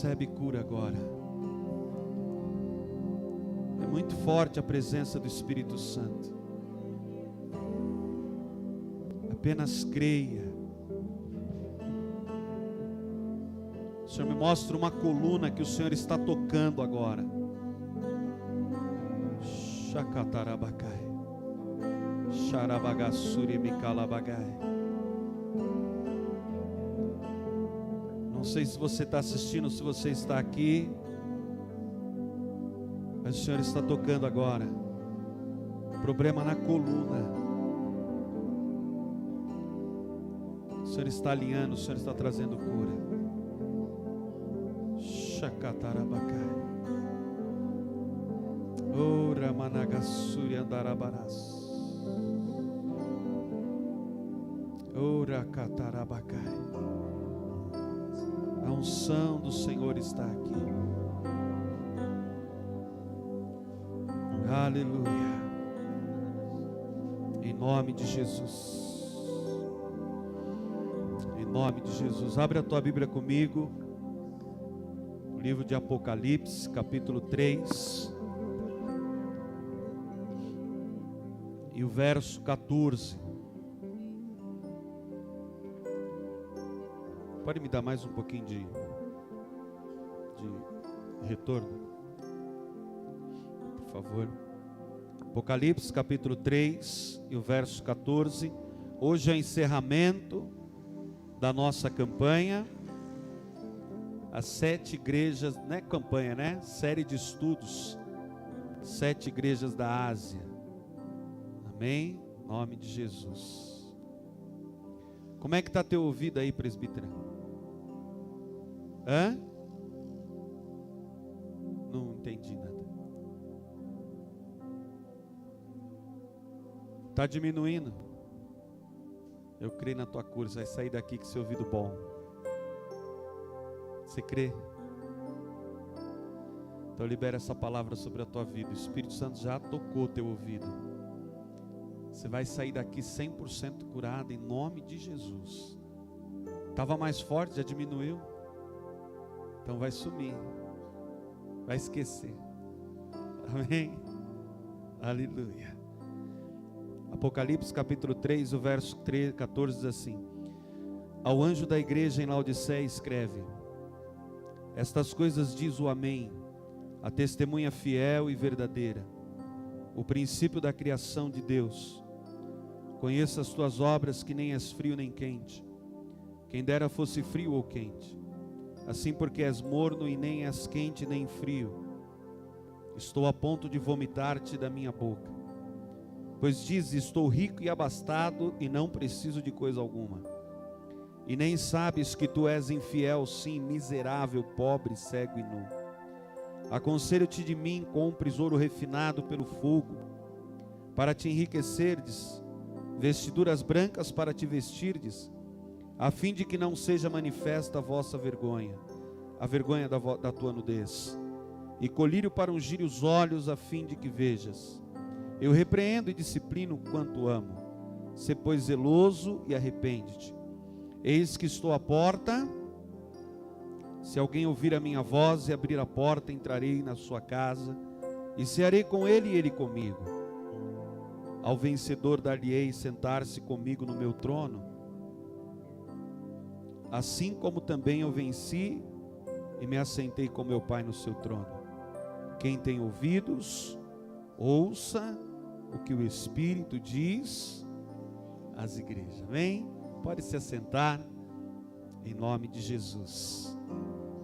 Recebe cura agora. É muito forte a presença do Espírito Santo. Apenas creia. O Senhor me mostra uma coluna que o Senhor está tocando agora. Shakatarabacai, Sharabagassuri Mikalabagai. Não sei se você está assistindo, se você está aqui, mas o Senhor está tocando agora. Problema na coluna. O Senhor está alinhando, o Senhor está trazendo cura. Shakatarabacai. Ora managassuri andarabarás. Ora catarabacai. A unção do Senhor está aqui. Aleluia. Em nome de Jesus. Em nome de Jesus. Abre a tua Bíblia comigo. O livro de Apocalipse, capítulo 3. E o verso 14. Pode me dar mais um pouquinho de retorno, por favor. Apocalipse capítulo 3 e o verso 14. Hoje é encerramento da nossa campanha. As 7 igrejas, não é campanha, né? Série de estudos. 7 igrejas da Ásia. Amém? Em nome de Jesus. Como é que está teu ouvido aí, presbítero? Hã? Não entendi nada. Está diminuindo? Eu creio na tua cura. Você vai sair daqui com seu ouvido bom. Você crê? Então libera essa palavra sobre a tua vida. O Espírito Santo já tocou o teu ouvido. Você vai sair daqui 100% curado em nome de Jesus. Estava mais forte, já diminuiu? Então vai sumir. Vai esquecer. Amém? Aleluia. Apocalipse capítulo 3, o verso 14 diz assim: ao anjo da igreja em Laodiceia escreve: estas coisas diz o Amém, a testemunha fiel e verdadeira, o princípio da criação de Deus. Conheço as tuas obras, que nem és frio nem quente. Quem dera fosse frio ou quente. Assim, porque és morno e nem és quente nem frio, estou a ponto de vomitar-te da minha boca. Pois dizes: estou rico e abastado e não preciso de coisa alguma. E nem sabes que tu és infiel, sim, miserável, pobre, cego e nu. Aconselho-te de mim, compres ouro refinado pelo fogo, para te enriquecerdes, vestiduras brancas para te vestirdes, a fim de que não seja manifesta a vossa vergonha, a vergonha da tua nudez, e colírio para ungir os olhos, a fim de que vejas. Eu repreendo e disciplino quanto amo. Sê, pois, zeloso e arrepende-te. Eis que estou à porta. Se alguém ouvir a minha voz e abrir a porta, entrarei na sua casa e cearei com ele e ele comigo. Ao vencedor dar-lhe-ei sentar-se comigo no meu trono, assim como também eu venci e me assentei com meu Pai no seu trono. Quem tem ouvidos, ouça o que o Espírito diz às igrejas. Amém? Pode se assentar em nome de Jesus.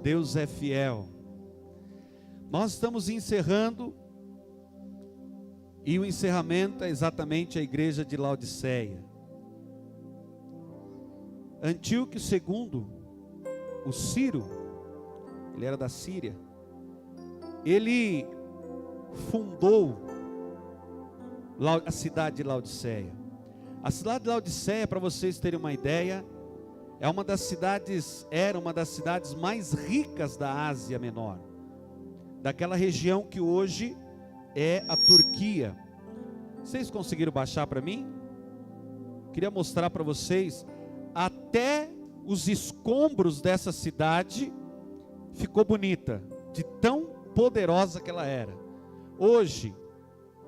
Deus é fiel. Nós estamos encerrando, e o encerramento é exatamente a igreja de Laodiceia. Antíoco II, o Ciro, ele era da Síria, ele fundou a cidade de Laodiceia. A cidade de Laodiceia, para vocês terem uma ideia, era uma das cidades mais ricas da Ásia Menor, daquela região que hoje é a Turquia. Vocês conseguiram baixar para mim? Queria mostrar para vocês, até os escombros dessa cidade ficou bonita, de tão poderosa que ela era. Hoje,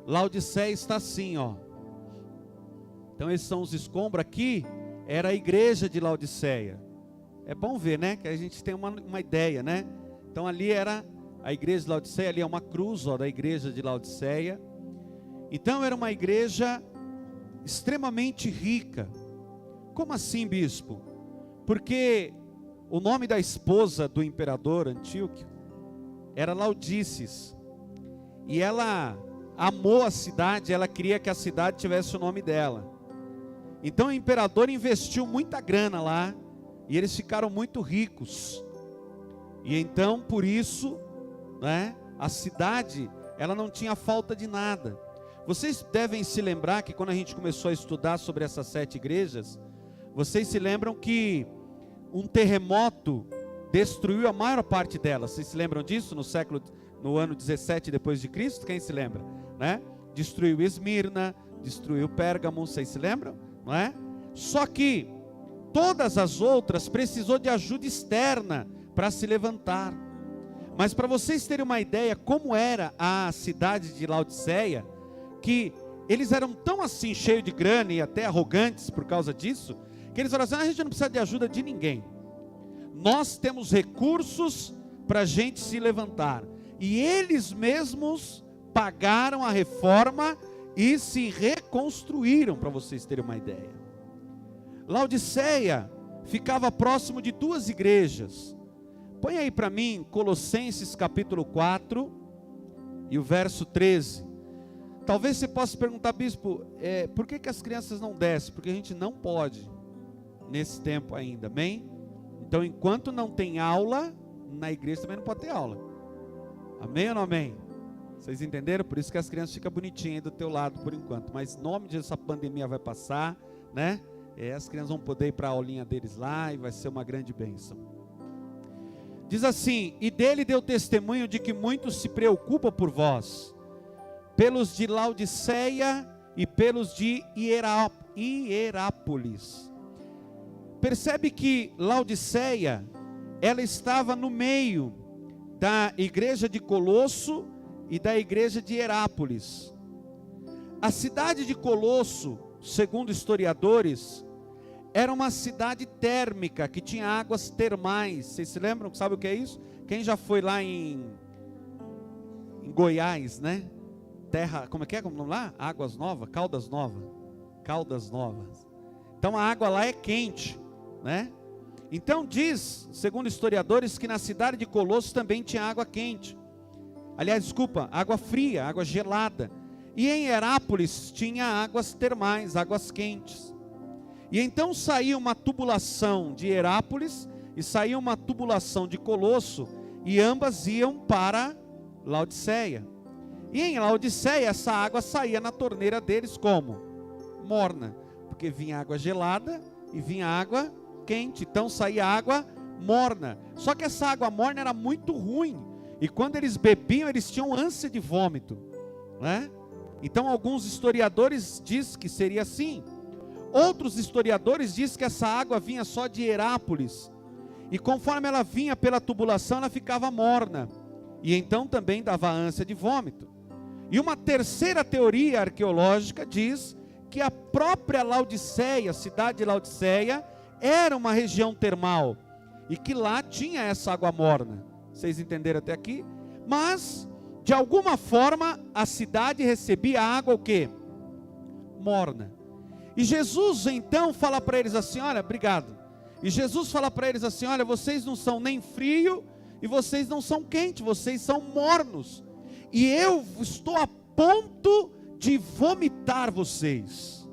Laodiceia está assim, ó. Então esses são os escombros. Aqui era a igreja de Laodiceia. É bom ver, né? Que a gente tem uma ideia, né? Então ali era a igreja de Laodiceia, ali é uma cruz, ó, da igreja de Laodiceia. Então era uma igreja extremamente rica. Como assim, bispo? Porque o nome da esposa do imperador Antíoco era Laodices. E ela amou a cidade, ela queria que a cidade tivesse o nome dela. Então o imperador investiu muita grana lá, e eles ficaram muito ricos. E então, por isso, né, a cidade, ela não tinha falta de nada. Vocês devem se lembrar que quando a gente começou a estudar sobre essas 7 igrejas, vocês se lembram que um terremoto destruiu a maior parte delas. Vocês se lembram disso no ano 17 depois de Cristo? Quem se lembra? Né? Destruiu Esmirna, destruiu Pérgamo, vocês se lembram? Não é? Só que todas as outras precisou de ajuda externa para se levantar. Mas para vocês terem uma ideia como era a cidade de Laodiceia, que eles eram tão assim cheios de grana e até arrogantes por causa disso, que eles falaram assim: a gente não precisa de ajuda de ninguém, nós temos recursos para a gente se levantar. E eles mesmos pagaram a reforma e se reconstruíram, para vocês terem uma ideia. Laodiceia ficava próximo de 2 igrejas. Põe aí para mim Colossenses capítulo 4 e o verso 13. Talvez você possa perguntar: bispo, por que as crianças não descem? Porque a gente não pode nesse tempo ainda, amém? Então enquanto não tem aula, na igreja também não pode ter aula, amém ou não amém? Vocês entenderam? Por isso que as crianças ficam bonitinhas aí do teu lado por enquanto, mas em nome de Jesus, essa pandemia vai passar, né? As crianças vão poder ir para a aulinha deles lá e vai ser uma grande bênção. Diz assim: e dele deu testemunho de que muitos se preocupam por vós, pelos de Laodiceia e pelos de Hierápolis. Percebe que Laodiceia, ela estava no meio da igreja de Colosso e da igreja de Hierápolis. A cidade de Colosso, segundo historiadores, era uma cidade térmica, que tinha águas termais. Vocês se lembram? Sabe o que é isso? Quem já foi lá em Goiás, né? Terra, como é que é? Como lá? Águas Novas, Caldas Novas. Então a água lá é quente, né? Então diz, segundo historiadores, que na cidade de Colosso também tinha água quente. Aliás, desculpa, água fria, água gelada. E em Hierápolis tinha águas termais, águas quentes. E então saía uma tubulação de Hierápolis e saía uma tubulação de Colosso, e ambas iam para Laodiceia. E em Laodiceia essa água saía na torneira deles como? Morna, porque vinha água gelada e vinha água quente, então saía água morna. Só que essa água morna era muito ruim, e quando eles bebiam eles tinham ânsia de vômito, né? Então alguns historiadores dizem que seria assim. Outros historiadores dizem que essa água vinha só de Hierápolis, e conforme ela vinha pela tubulação ela ficava morna, e então também dava ânsia de vômito. E uma terceira teoria arqueológica diz que a própria Laodiceia, a cidade de Laodiceia, era uma região termal, e que lá tinha essa água morna. Vocês entenderam até aqui? Mas, de alguma forma, a cidade recebia água o quê? Morna. E Jesus então fala para eles assim: olha, obrigado. E Jesus fala para eles assim: olha, vocês não são nem frio e vocês não são quente, vocês são mornos. E eu estou a ponto de vomitar vocês.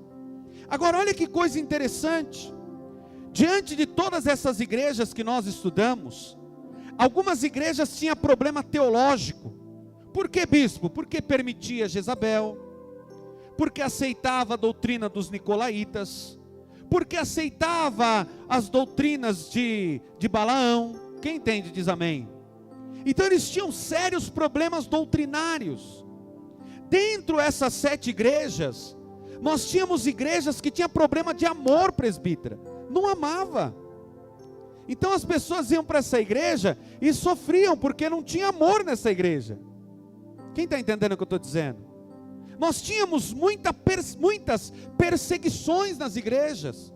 Agora olha que coisa interessante. Diante de todas essas igrejas que nós estudamos, algumas igrejas tinham problema teológico. Por que, bispo? Porque permitia Jezabel, porque aceitava a doutrina dos nicolaítas, porque aceitava as doutrinas de Balaão. Quem entende diz amém. Então eles tinham sérios problemas doutrinários. Dentro dessas 7 igrejas, nós tínhamos igrejas que tinham problema de amor, presbítera. Não amava. Então as pessoas iam para essa igreja e sofriam porque não tinha amor nessa igreja. Quem está entendendo o que eu estou dizendo? Nós tínhamos muitas perseguições nas igrejas.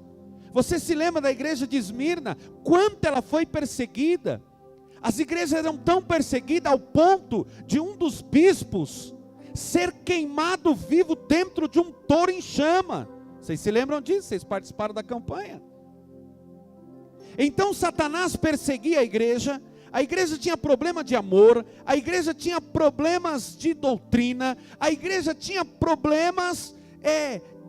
Você se lembra da igreja de Esmirna? Quanto ela foi perseguida? As igrejas eram tão perseguidas ao ponto de um dos bispos ser queimado vivo dentro de um touro em chama. Vocês se lembram disso? Vocês participaram da campanha. Então Satanás perseguia a igreja tinha problema de amor, a igreja tinha problemas de doutrina, a igreja tinha problemas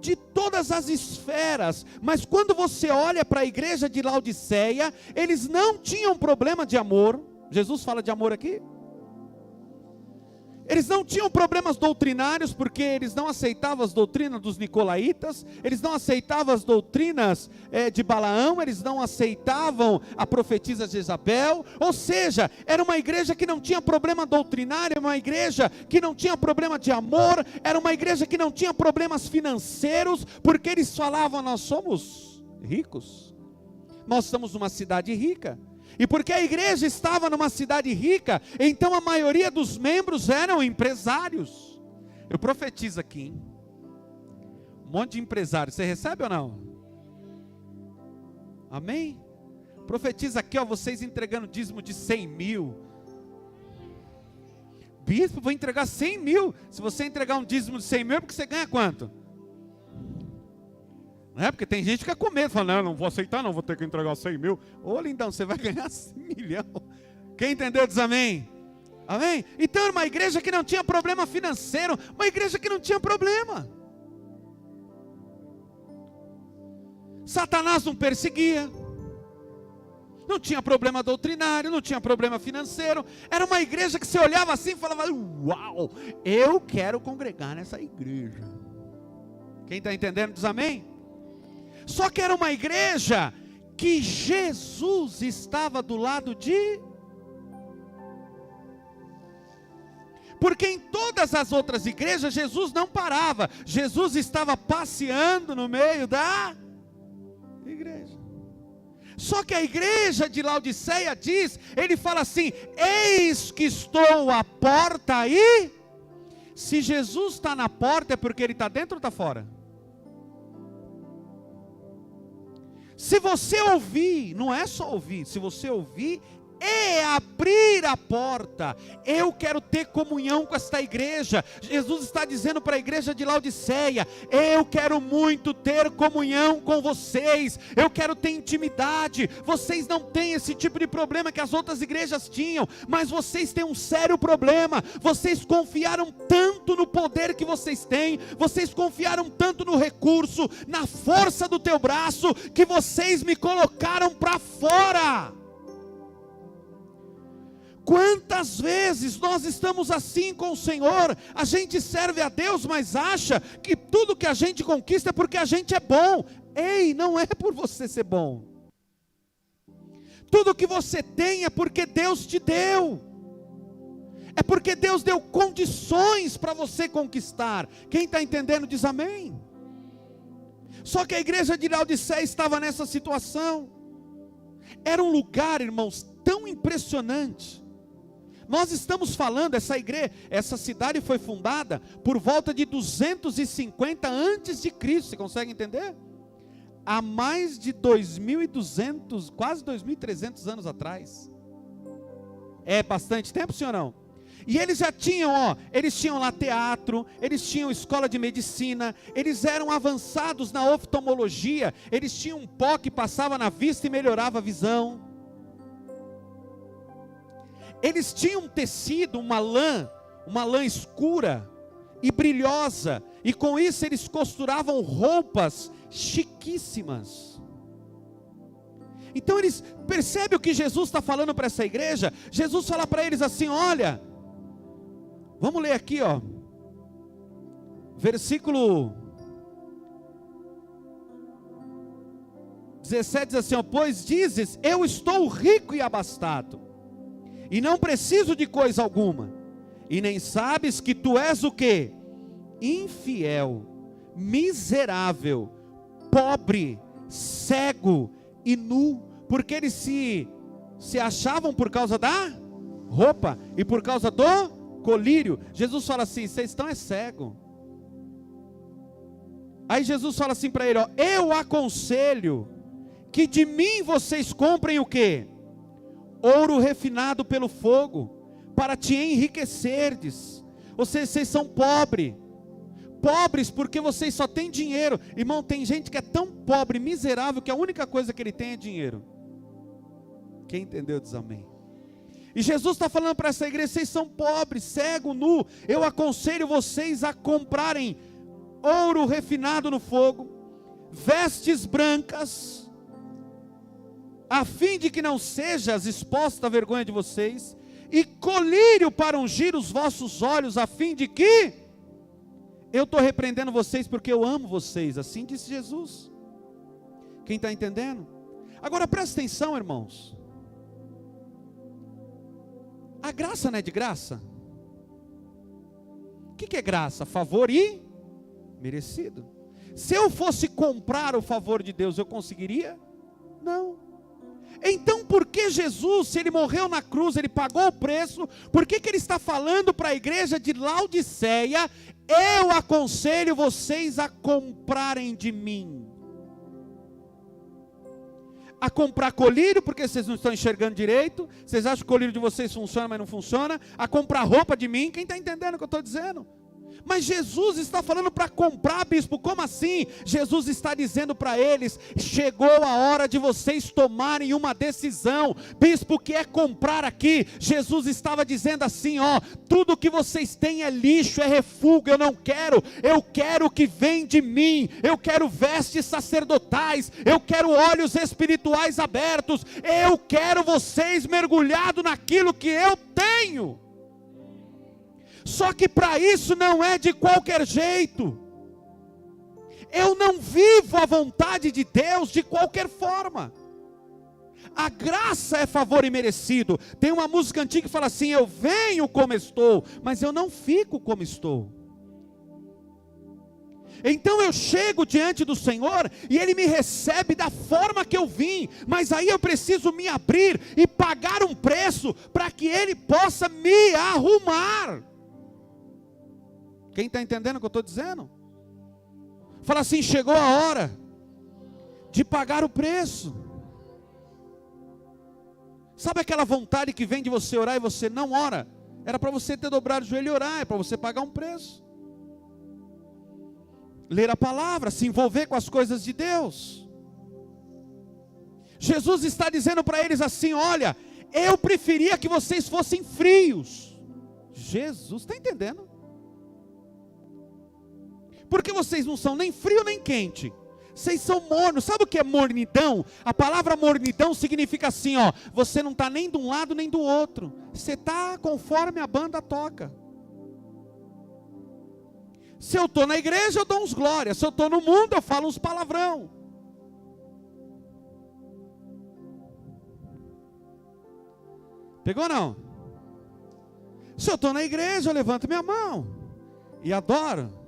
de todas as esferas, mas quando você olha para a igreja de Laodiceia, eles não tinham problema de amor. Jesus fala de amor aqui? Eles não tinham problemas doutrinários, porque eles não aceitavam as doutrinas dos nicolaítas, eles não aceitavam as doutrinas de Balaão, eles não aceitavam a profetisa Jezabel. Ou seja, era uma igreja que não tinha problema doutrinário, uma igreja que não tinha problema de amor, era uma igreja que não tinha problemas financeiros, porque eles falavam: nós somos ricos, nós estamos numa cidade rica. E porque a igreja estava numa cidade rica, então a maioria dos membros eram empresários. Eu profetizo aqui, hein? Um monte de empresários, você recebe ou não? Amém? Profetiza aqui, ó, vocês entregando dízimo de 100 mil. Bispo, vou entregar 100 mil. Se você entregar um dízimo de 100 mil, é porque você ganha quanto? Não é? Porque tem gente que fica com medo, fala: não vou aceitar não, vou ter que entregar 100 mil. Ô lindão, você vai ganhar 100 milhão. Quem entendeu diz amém? Amém? Então era uma igreja que não tinha problema financeiro, uma igreja que não tinha problema. Satanás não perseguia, não tinha problema doutrinário, não tinha problema financeiro. Era uma igreja que você olhava assim e falava: uau, eu quero congregar nessa igreja. Quem está entendendo diz amém? Só que era uma igreja que Jesus estava do lado de... Porque em todas as outras igrejas Jesus não parava, Jesus estava passeando no meio da igreja. Só que a igreja de Laodiceia diz, ele fala assim: eis que estou à porta aí. Se Jesus está na porta, é porque ele está dentro ou está fora? Se você ouvir, não é só ouvir, se você ouvir e abrir a porta, eu quero ter comunhão com esta igreja. Jesus está dizendo para a igreja de Laodiceia: eu quero muito ter comunhão com vocês, eu quero ter intimidade. Vocês não têm esse tipo de problema que as outras igrejas tinham, mas vocês têm um sério problema. Vocês confiaram tanto no poder que vocês têm, vocês confiaram tanto no recurso, na força do teu braço, que vocês me colocaram para fora. Quantas vezes nós estamos assim com o Senhor? A gente serve a Deus, mas acha que tudo que a gente conquista é porque a gente é bom. Ei, não é por você ser bom. Tudo que você tem é porque Deus te deu. É porque Deus deu condições para você conquistar. Quem está entendendo diz amém. Só que a igreja de Laodiceia estava nessa situação. Era um lugar, irmãos, tão impressionante. Nós estamos falando, essa cidade foi fundada por volta de 250 antes de Cristo. Você consegue entender? Há mais de 2.200, quase 2.300 anos atrás. É bastante tempo, sim ou não? E eles já tinham, eles tinham lá teatro, eles tinham escola de medicina, eles eram avançados na oftalmologia, eles tinham um pó que passava na vista e melhorava a visão. Eles tinham um tecido, uma lã escura e brilhosa, e com isso eles costuravam roupas chiquíssimas. Então eles percebem o que Jesus está falando para essa igreja. Jesus fala para eles assim: olha, vamos ler aqui, versículo 17 diz assim: pois dizes, eu estou rico e abastado, e não preciso de coisa alguma, e nem sabes que tu és o quê? Infiel, miserável, pobre, cego e nu. porque eles se achavam por causa da roupa e por causa do colírio. Jesus fala assim: vocês estão cego. Aí Jesus fala assim para ele, ó: eu aconselho que de mim vocês comprem o quê? Ouro refinado pelo fogo, para te enriquecerdes. Vocês são pobres porque vocês só têm dinheiro. Irmão, tem gente que é tão pobre, miserável, que a única coisa que ele tem é dinheiro. Quem entendeu diz amém. E Jesus está falando para essa igreja: vocês são pobres, cego, nu. Eu aconselho vocês a comprarem ouro refinado no fogo, vestes brancas, a fim de que não sejas exposta à vergonha de vocês, e colírio para ungir os vossos olhos, a fim de que, eu estou repreendendo vocês porque eu amo vocês, assim disse Jesus. Quem está entendendo? Agora presta atenção, irmãos. A graça não é de graça? O que é graça? Favor e merecido. Se eu fosse comprar o favor de Deus, eu conseguiria? Não. Então por que Jesus, se ele morreu na cruz, ele pagou o preço, por que ele está falando para a igreja de Laodiceia: eu aconselho vocês a comprarem de mim? A comprar colírio, porque vocês não estão enxergando direito, vocês acham que o colírio de vocês funciona, mas não funciona. A comprar roupa de mim. Quem está entendendo o que eu estou dizendo? Mas Jesus está falando para comprar, bispo. Como assim? Jesus está dizendo para eles: chegou a hora de vocês tomarem uma decisão. Bispo, o que é comprar aqui? Jesus estava dizendo assim: ó, tudo que vocês têm é lixo, é refúgio, eu não quero. Eu quero o que vem de mim. Eu quero vestes sacerdotais, eu quero olhos espirituais abertos, eu quero vocês mergulhados naquilo que eu tenho. Só que para isso não é de qualquer jeito. Eu não vivo a vontade de Deus de qualquer forma. A graça é favor imerecido. Tem uma música antiga que fala assim: eu venho como estou, mas eu não fico como estou. Então eu chego diante do Senhor e Ele me recebe da forma que eu vim, mas aí eu preciso me abrir e pagar um preço para que Ele possa me arrumar. Quem está entendendo o que eu estou dizendo? Fala assim: chegou a hora de pagar o preço. Sabe aquela vontade que vem de você orar e você não ora? Era para você ter dobrado o joelho e orar, é para você pagar um preço. Ler a palavra, se envolver com as coisas de Deus. Jesus está dizendo para eles assim: olha, eu preferia que vocês fossem frios. Jesus, está entendendo? Porque vocês não são nem frio nem quente, vocês são mornos. Sabe o que é mornidão? A palavra mornidão significa assim, ó: você não está nem de um lado nem do outro, você está conforme a banda toca. Se eu estou na igreja eu dou uns glórias, se eu estou no mundo eu falo uns palavrão. Pegou não? Se eu estou na igreja eu levanto minha mão e adoro.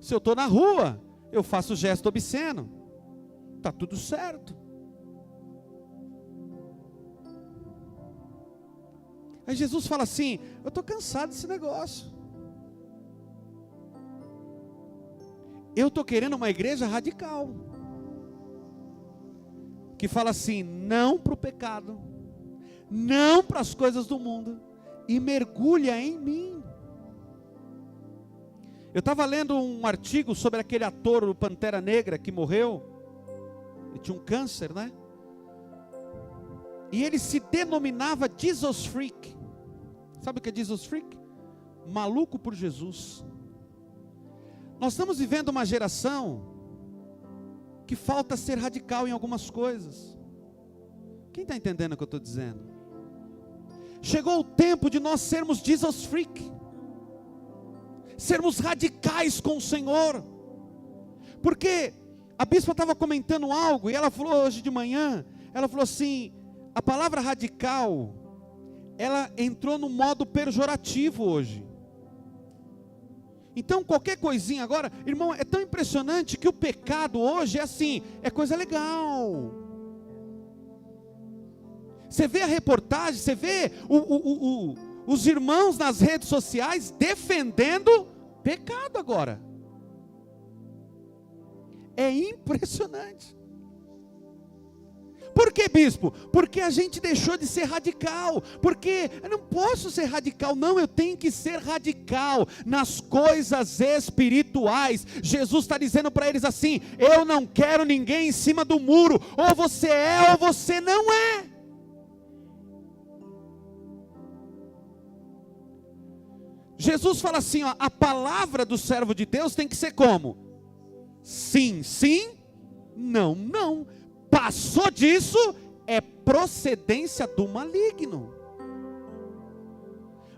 Se eu estou na rua, eu faço gesto obsceno. Está tudo certo. Aí Jesus fala assim: eu estou cansado desse negócio. Eu estou querendo uma igreja radical, que fala assim: não para o pecado, não para as coisas do mundo, e mergulha em mim. Eu estava lendo um artigo sobre aquele ator do Pantera Negra que morreu. Ele tinha um câncer, né? E ele se denominava Jesus Freak. Sabe o que é Jesus Freak? Maluco por Jesus. Nós estamos vivendo uma geração que falta ser radical em algumas coisas. Quem está entendendo o que eu estou dizendo? Chegou o tempo de nós sermos Jesus Freak, sermos radicais com o Senhor. Porque a bispa estava comentando algo e ela falou hoje de manhã, ela falou assim: a palavra radical, ela entrou no modo pejorativo hoje. Então qualquer coisinha agora, irmão, é tão impressionante que o pecado hoje é assim, é coisa legal. Você vê a reportagem, você vê os irmãos nas redes sociais defendendo pecado agora. É impressionante. Por que, bispo? Porque a gente deixou de ser radical. Porque eu não posso ser radical, não, eu tenho que ser radical nas coisas espirituais. Jesus está dizendo para eles assim: eu não quero ninguém em cima do muro, ou você é ou você não é. Jesus fala assim, ó, a palavra do servo de Deus tem que ser como? Sim, sim, não, não. Passou disso, é procedência do maligno.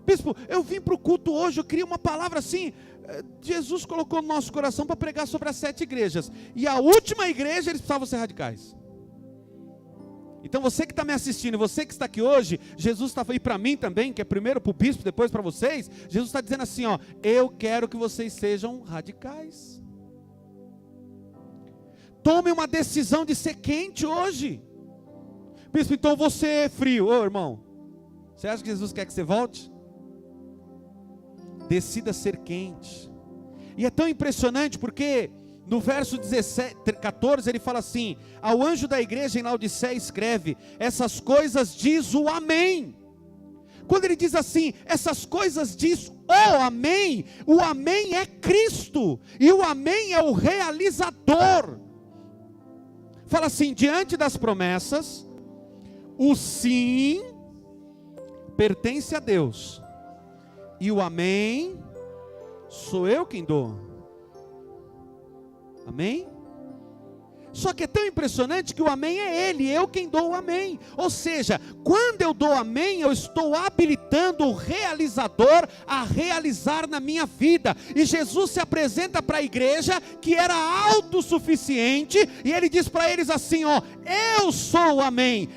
Bispo, eu vim para o culto hoje, eu queria uma palavra assim. Jesus colocou no nosso coração para pregar sobre as 7 igrejas. E a última igreja, eles precisavam ser radicais. Então você que está me assistindo, você que está aqui hoje, Jesus está aí para mim também, que é primeiro para o bispo, depois para vocês. Jesus está dizendo assim, ó, eu quero que vocês sejam radicais. Tome uma decisão de ser quente hoje. Bispo, então você é frio. Ô irmão, você acha que Jesus quer que você volte? Decida ser quente. E é tão impressionante porque no verso 14 ele fala assim: ao anjo da igreja em Laodiceia escreve, essas coisas diz o amém. Quando ele diz assim, essas coisas diz o amém é Cristo, e o amém é o realizador. Fala assim, diante das promessas, o sim pertence a Deus, e o amém sou eu quem dou. Amém? Só que é tão impressionante que o amém é Ele, eu quem dou o amém. Ou seja, quando eu dou amém, eu estou habilitando o realizador a realizar na minha vida. E Jesus se apresenta para a igreja que era autossuficiente, e Ele diz para eles assim, ó, eu sou o amém,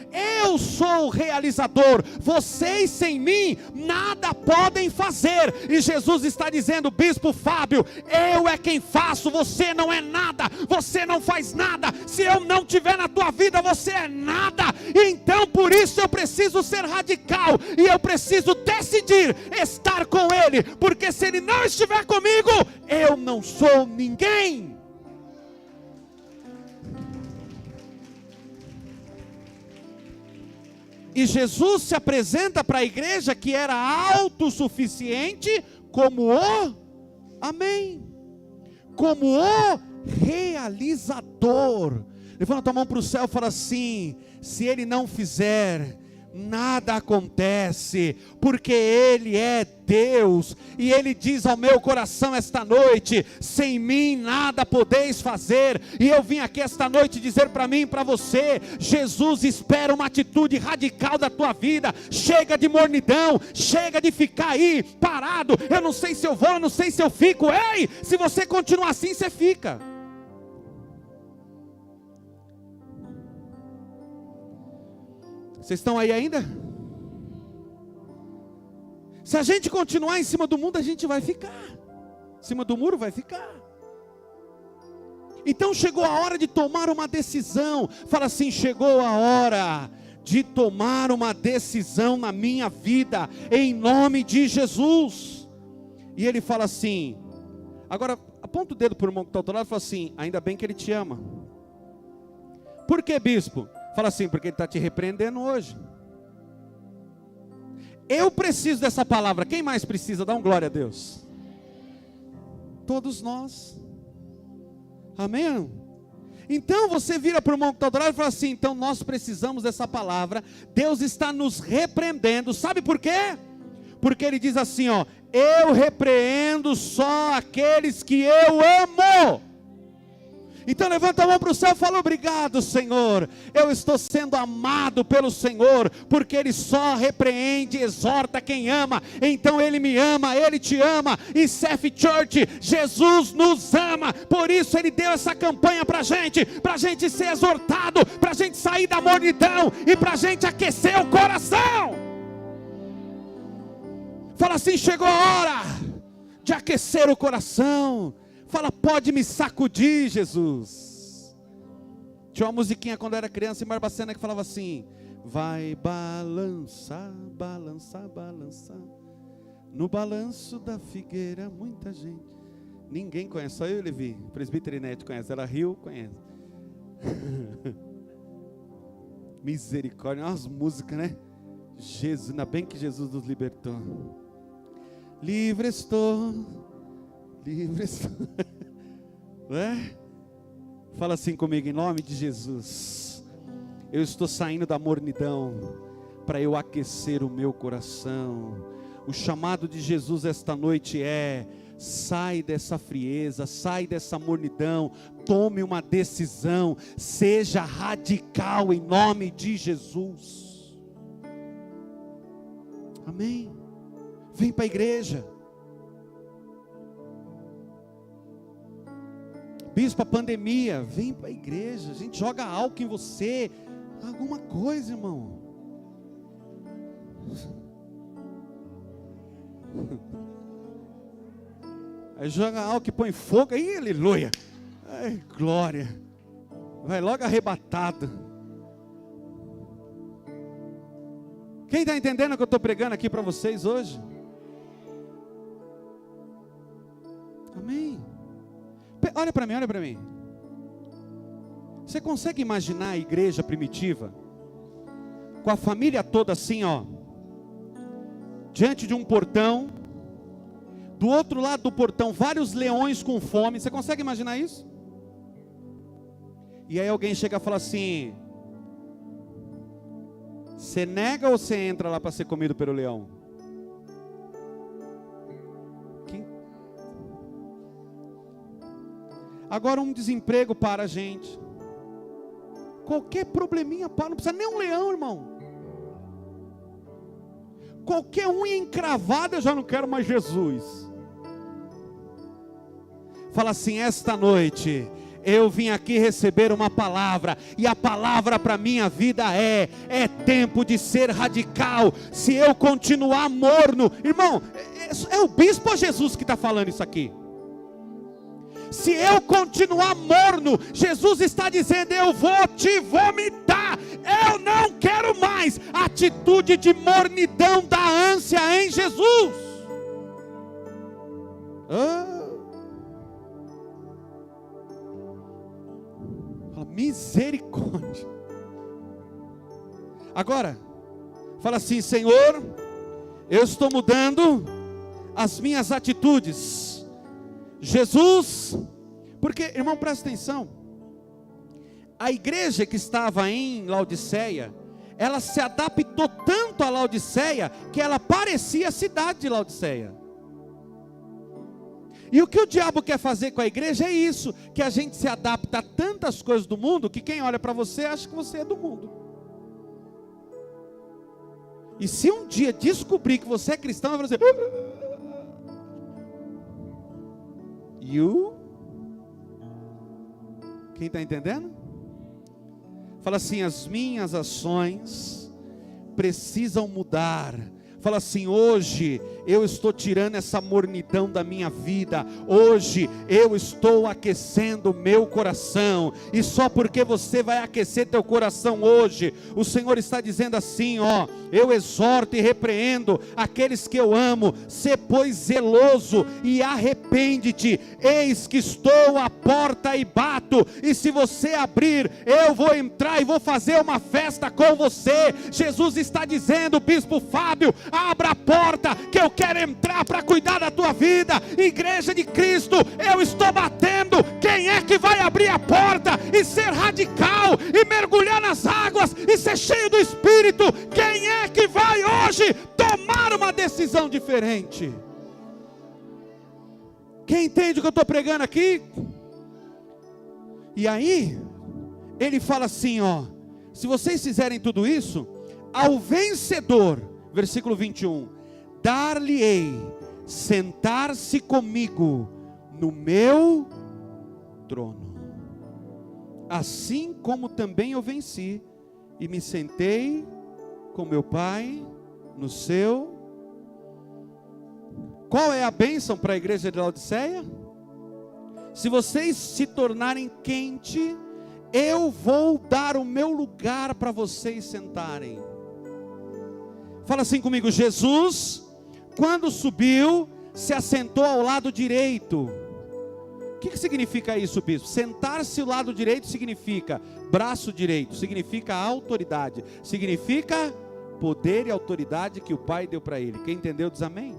eu sou o realizador, vocês sem mim nada podem fazer. E Jesus está dizendo, bispo Fábio, eu é quem faço, você não é nada, você não faz nada. Se eu não estiver na tua vida, você é nada. Então por isso eu preciso ser radical, e eu preciso decidir estar com Ele, porque se Ele não estiver comigo, eu não sou ninguém. E Jesus se apresenta para a igreja que era autossuficiente como o amém, como o realizador. Levanta a mão para o céu e fala assim: se Ele não fizer, nada acontece, porque Ele é Deus, e Ele diz ao meu coração esta noite, sem mim nada podeis fazer. E eu vim aqui esta noite dizer para mim e para você, Jesus espera uma atitude radical da tua vida. Chega de mornidão, chega de ficar aí parado, eu não sei se eu vou, eu não sei se eu fico. Ei, se você continuar assim, você fica. Vocês estão aí ainda? Se a gente continuar em cima do mundo, a gente vai ficar. Em cima do muro vai ficar. Então chegou a hora de tomar uma decisão. Fala assim, chegou a hora de tomar uma decisão na minha vida, em nome de Jesus. E ele fala assim, agora aponta o dedo para o irmão que está ao outro lado e fala assim, ainda bem que ele te ama. Por que, bispo? Fala assim, porque ele está te repreendendo hoje. Eu preciso dessa palavra. Quem mais precisa? Dá um glória a Deus. Todos nós. Amém? Então você vira para o irmão que está do lado e fala assim, então nós precisamos dessa palavra. Deus está nos repreendendo. Sabe por quê? Porque Ele diz assim, ó, eu repreendo só aqueles que eu amo. Então levanta a mão para o céu e fala, obrigado Senhor, eu estou sendo amado pelo Senhor, porque Ele só repreende e exorta quem ama. Então Ele me ama, Ele te ama. E Seth Church, Jesus nos ama, por isso Ele deu essa campanha para a gente ser exortado, para a gente sair da mornidão e para a gente aquecer o coração. Fala assim, chegou a hora de aquecer o coração. Fala, pode me sacudir, Jesus. Tinha uma musiquinha quando eu era criança em Barbacena que falava assim, vai balançar, balançar, balançar. No balanço da figueira, muita gente. Ninguém conhece, só eu e Levi. O presbítero Inete conhece, ela riu, conhece. Misericórdia, umas músicas, né? Jesus, ainda bem que Jesus nos libertou. Livre estou, livre estou. É? Fala assim comigo, em nome de Jesus. Eu estou saindo da mornidão para eu aquecer o meu coração. O chamado de Jesus esta noite é: sai dessa frieza, sai dessa mornidão, tome uma decisão, seja radical em nome de Jesus. Amém? Vem para a igreja. Bispo, a pandemia, vem para a igreja, a gente joga álcool em você, alguma coisa, irmão. Aí joga álcool e põe fogo, aí aleluia, ai, glória, vai logo arrebatado. Quem está entendendo o que eu estou pregando aqui para vocês hoje? Amém. Olha para mim, olha para mim. Você consegue imaginar a igreja primitiva, com a família toda assim, ó, diante de um portão, do outro lado do portão, vários leões com fome. Você consegue imaginar isso? E aí alguém chega e fala assim: você nega ou você entra lá para ser comido pelo leão? Agora um desemprego para a gente, qualquer probleminha para, não precisa nem um leão, irmão. Qualquer unha encravada, eu já não quero mais Jesus. Fala assim: esta noite eu vim aqui receber uma palavra, e a palavra para minha vida é tempo de ser radical. Se eu continuar morno, irmão, é o bispo ou Jesus que está falando isso aqui? Se eu continuar morno, Jesus está dizendo: eu vou te vomitar. Eu não quero mais atitude de mornidão da ânsia em Jesus. Misericórdia. Agora, fala assim: Senhor, eu estou mudando as minhas atitudes. Jesus, porque, irmão, presta atenção, a igreja que estava em Laodiceia, ela se adaptou tanto a Laodiceia, que ela parecia a cidade de Laodiceia. E o que o diabo quer fazer com a igreja é isso, que a gente se adapta a tantas coisas do mundo, que quem olha para você acha que você é do mundo. E se um dia descobrir que você é cristão, vai fazer: quem está entendendo? Fala assim: as minhas ações precisam mudar. Fala assim: hoje eu estou tirando essa mornidão da minha vida. Hoje eu estou aquecendo o meu coração. E só porque você vai aquecer teu coração hoje, o Senhor está dizendo assim, ó: eu exorto e repreendo aqueles que eu amo. Sê, pois, zeloso e arrepende-te. Eis que estou à porta e bato. E se você abrir, eu vou entrar e vou fazer uma festa com você. Jesus está dizendo: Bispo Fábio, abra a porta, que eu quero entrar para cuidar da tua vida. Igreja de Cristo, eu estou batendo. Quem é que vai abrir a porta e ser radical e mergulhar nas águas e ser cheio do Espírito? Quem é que vai hoje tomar uma decisão diferente? Quem entende o que eu estou pregando aqui? E aí ele fala assim, ó: se vocês fizerem tudo isso, ao vencedor, versículo 21, dar-lhe-ei sentar-se comigo no meu trono, assim como também eu venci e me sentei com meu Pai no seu. Qual é a bênção para a igreja de Laodiceia? Se vocês se tornarem quente, eu vou dar o meu lugar para vocês sentarem. Fala assim comigo: Jesus, quando subiu, se assentou ao lado direito. O que significa isso, bispo? Sentar-se ao lado direito significa braço direito, significa autoridade, significa poder e autoridade que o Pai deu para ele. Quem entendeu diz amém.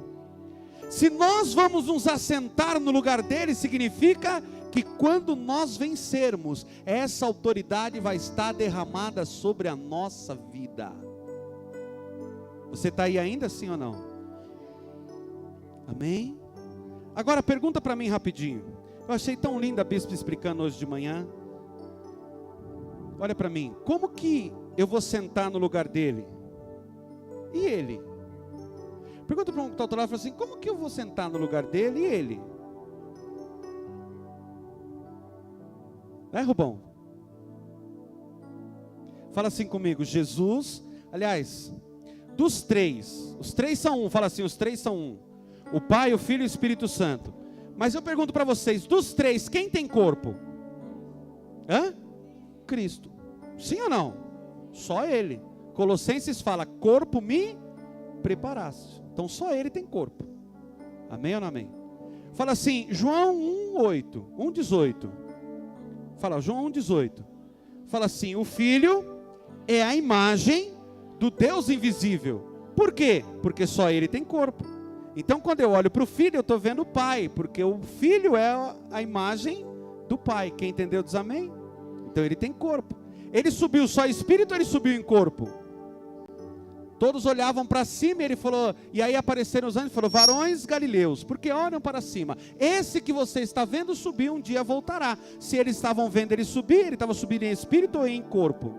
Se nós vamos nos assentar no lugar dele, significa que quando nós vencermos, essa autoridade vai estar derramada sobre a nossa vida. Você está aí ainda, sim ou não? Amém? Agora pergunta para mim rapidinho. Eu achei tão linda a bispo explicando hoje de manhã. Olha para mim, como que eu vou sentar no lugar dele? E ele? Pergunta para um que está ao outro lado, fala assim: como que eu vou sentar no lugar dele e ele? Rubão? Fala assim comigo: Jesus, aliás, dos três, os três são um, fala assim, os três são um, o Pai, o Filho e o Espírito Santo. Mas eu pergunto para vocês, dos três, quem tem corpo? Cristo. Sim ou não? Só Ele. Colossenses fala: corpo me preparaste. Então só Ele tem corpo. Amém ou não amém? Fala assim, João 1:8, 1:18. Fala, João 1:18. Fala assim: o Filho é a imagem do Deus invisível. Por quê? Porque só Ele tem corpo. Então quando eu olho para o Filho, eu estou vendo o Pai, porque o Filho é a imagem do Pai. Quem entendeu diz amém? Então Ele tem corpo. Ele subiu só espírito ou Ele subiu em corpo? Todos olhavam para cima e Ele falou, e aí apareceram os anjos e falou: varões galileus, porque olham para cima? Esse que você está vendo subir, um dia voltará. Se eles estavam vendo Ele subir, Ele estava subindo em espírito ou em corpo?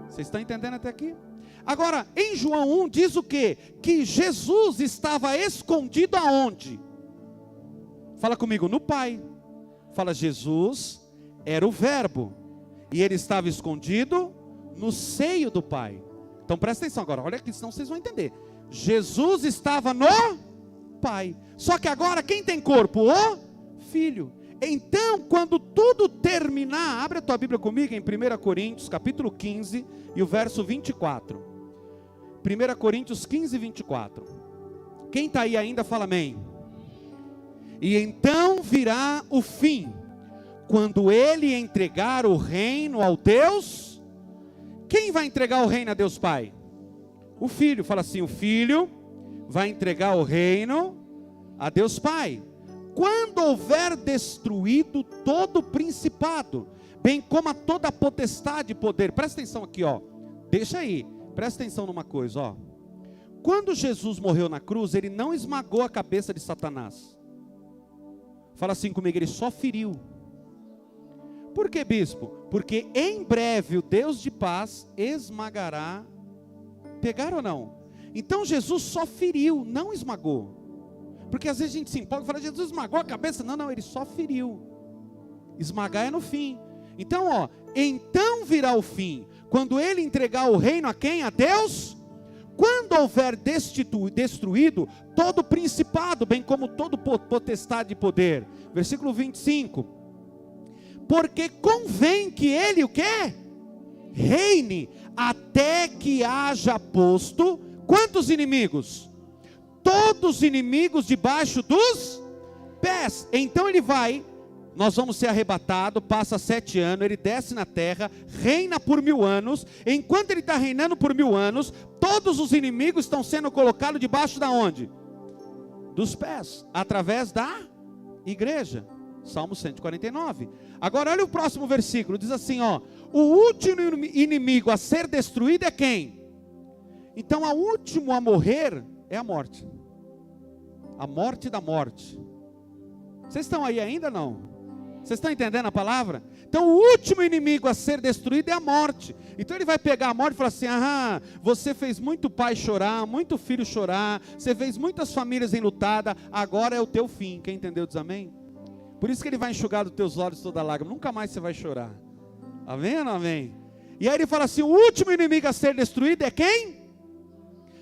Vocês estão entendendo até aqui? Agora, em João 1 diz o quê? Que Jesus estava escondido aonde? Fala comigo, no Pai. Fala, Jesus era o verbo, e Ele estava escondido no seio do Pai. Então presta atenção agora, olha aqui, senão vocês vão entender. Jesus estava no Pai. Só que agora quem tem corpo? O Filho. Então quando tudo terminar, abre a tua Bíblia comigo em 1 Coríntios capítulo 15 e o verso 24. 1 Coríntios 15, 24. Quem está aí ainda fala amém. E então virá o fim, quando Ele entregar o reino ao Deus. Quem vai entregar o reino a Deus Pai? O Filho. Fala assim: o Filho vai entregar o reino a Deus Pai. Quando houver destruído todo o principado, bem como a toda a potestade e poder. Presta atenção aqui, ó. Deixa aí. Presta atenção numa coisa, ó. Quando Jesus morreu na cruz, Ele não esmagou a cabeça de Satanás. Fala assim comigo, Ele só feriu. Por que, bispo? Porque em breve o Deus de paz esmagará. Pegaram ou não? Então Jesus só feriu, não esmagou. Porque às vezes a gente se empolga e fala: Jesus esmagou a cabeça. Não, Ele só feriu. Esmagar é no fim. Então, ó, então virá o fim, quando Ele entregar o reino a quem? A Deus. Quando houver destruído todo o principado, bem como todo potestade e poder. Versículo 25. Porque convém que Ele o quê? Reine, até que haja posto, quantos inimigos? Todos os inimigos debaixo dos pés. Então Ele vai, nós vamos ser arrebatados, passa 7 anos, Ele desce na terra, reina por 1000 anos. Enquanto Ele está reinando por 1000 anos, todos os inimigos estão sendo colocados debaixo da onde? Dos pés, através da igreja. Salmo 149. Agora olha o próximo versículo, diz assim, ó: o último inimigo a ser destruído é quem? Então o último a morrer é a morte. A morte da morte. Vocês estão aí ainda não? Vocês estão entendendo a palavra? Então o último inimigo a ser destruído é a morte. Então Ele vai pegar a morte e falar assim: você fez muito pai chorar, muito filho chorar, você fez muitas famílias enlutadas, agora é o teu fim. Quem entendeu diz amém? Por isso que Ele vai enxugar dos teus olhos toda lágrima, nunca mais você vai chorar. Amém ou não amém? E aí Ele fala assim: o último inimigo a ser destruído é quem?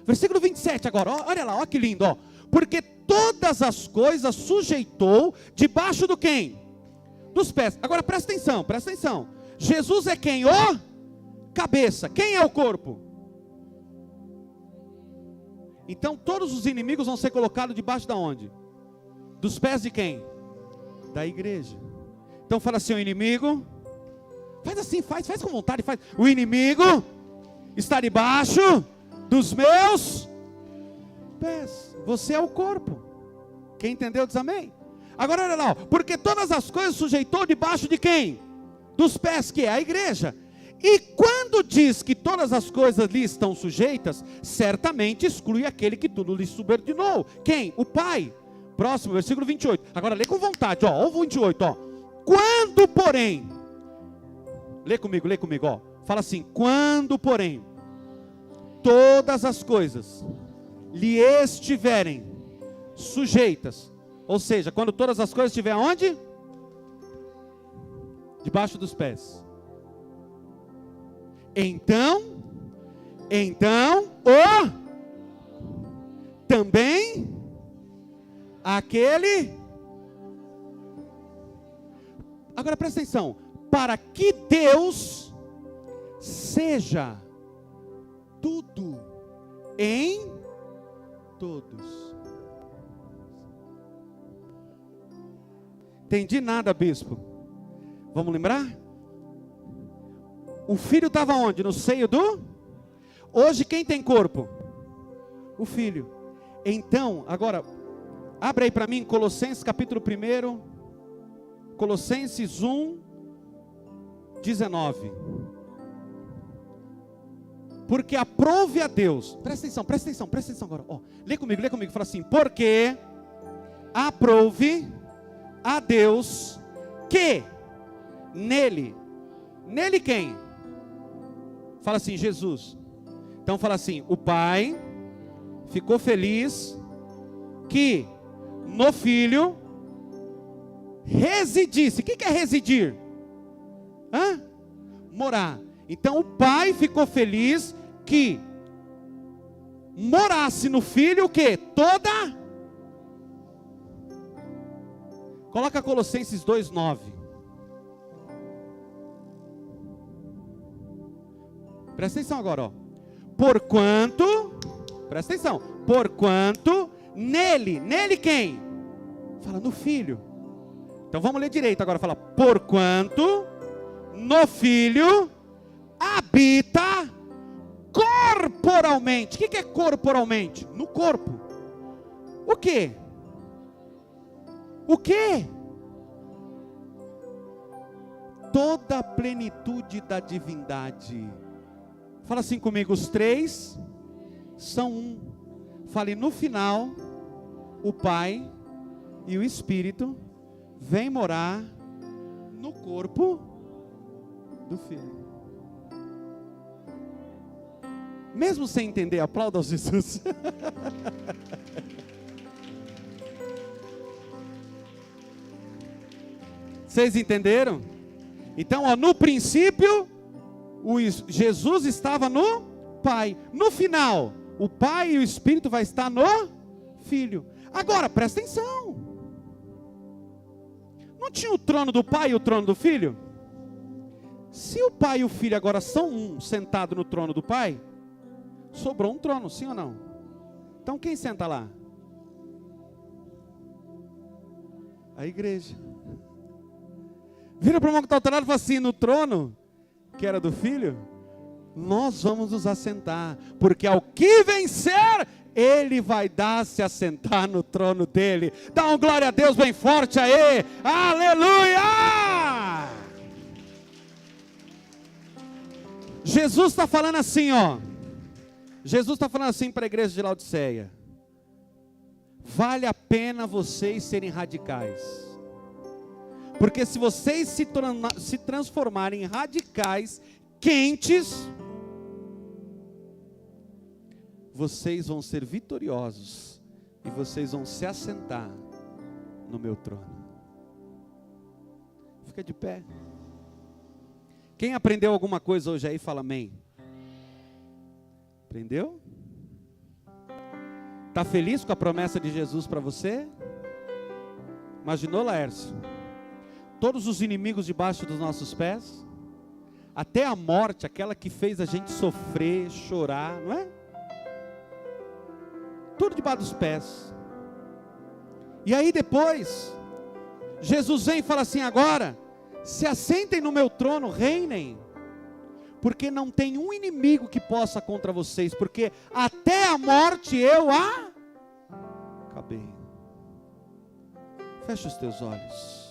Versículo 27 agora, olha lá, olha que lindo, ó. Porque todas as coisas sujeitou debaixo do quem? Dos pés. Agora presta atenção, presta atenção. Jesus é quem? O cabeça. Quem é o corpo? Então todos os inimigos vão ser colocados debaixo da onde? Dos pés de quem? Da igreja. Então fala assim, o inimigo, faz assim, faz com vontade, faz. O inimigo está debaixo dos meus pés. Você é o corpo. Quem entendeu diz amém. Agora olha lá, porque todas as coisas sujeitou debaixo de quem? Dos pés, que é a igreja. E quando diz que todas as coisas lhe estão sujeitas, certamente exclui aquele que tudo lhe subordinou. Quem? O Pai. Próximo, versículo 28. Agora lê com vontade, ó, o 28, ó. Quando, porém, lê comigo, ó. Fala assim, quando, porém, todas as coisas lhe estiverem sujeitas, ou seja, quando todas as coisas estiverem onde? Debaixo dos pés. Então, o também aquele. Agora presta atenção, para que Deus seja tudo em todos. Entendi nada, bispo. Vamos lembrar? O filho estava onde? No seio do? Hoje quem tem corpo? O filho. Então, agora, abre aí para mim Colossenses capítulo 1, Colossenses 1, 19. Porque aprove a Deus, presta atenção agora, ó, lê comigo, fala assim, porque aprove a Deus que nele quem? Fala assim, Jesus. Então fala assim, o Pai ficou feliz que no Filho residisse. O que é residir? Morar. Então o Pai ficou feliz que morasse no Filho o quê? Coloca Colossenses 2:9. Presta atenção agora, ó. Porquanto, presta atenção, porquanto nele quem? Fala no Filho. Então vamos ler direito agora, fala, porquanto no Filho habita corporalmente. O que é corporalmente? No corpo. O quê? O quê? Toda a plenitude da divindade. Fala assim comigo, os três são um. Fale, no final, o Pai e o Espírito vêm morar no corpo do Filho. Mesmo sem entender, aplauda ao Jesus. Vocês entenderam? Então, ó, no princípio, Jesus estava no Pai. No final, o Pai e o Espírito vai estar no Filho. Agora, presta atenção. Não tinha o trono do Pai e o trono do Filho? Se o Pai e o Filho agora são um, sentado no trono do Pai, sobrou um trono, sim ou não? Então quem senta lá? A igreja. Vira para o irmão que está ao teu lado e fala assim, no trono que era do Filho, nós vamos nos assentar, porque ao que vencer, ele vai dar-se a sentar no trono dele. Dá um glória a Deus bem forte aí, aleluia! Jesus está falando assim, ó, Jesus está falando assim para a igreja de Laodiceia, vale a pena vocês serem radicais, porque se vocês se transformarem em radicais, quentes, vocês vão ser vitoriosos, e vocês vão se assentar no meu trono. Fica de pé. Quem aprendeu alguma coisa hoje aí, fala amém. Aprendeu? Está feliz com a promessa de Jesus para você? Imaginou, Laércio? Todos os inimigos debaixo dos nossos pés? até a morte, aquela que fez a gente sofrer, chorar, não é? Tudo debaixo dos pés. E aí depois, Jesus vem e fala assim: agora, se assentem no meu trono, reinem, porque não tem um inimigo que possa contra vocês, porque até a morte eu acabei. Fecha os teus olhos.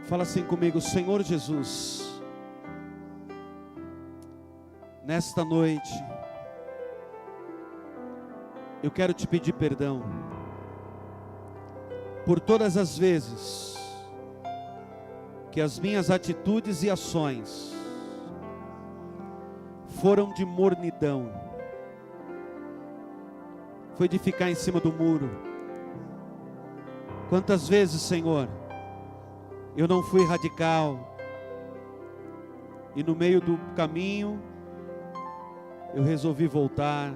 Fala assim comigo: Senhor Jesus, nesta noite, eu quero te pedir perdão por todas as vezes que as minhas atitudes e ações foram de mornidão, foi de ficar em cima do muro. Quantas vezes, Senhor, eu não fui radical, e no meio do caminho eu resolvi voltar,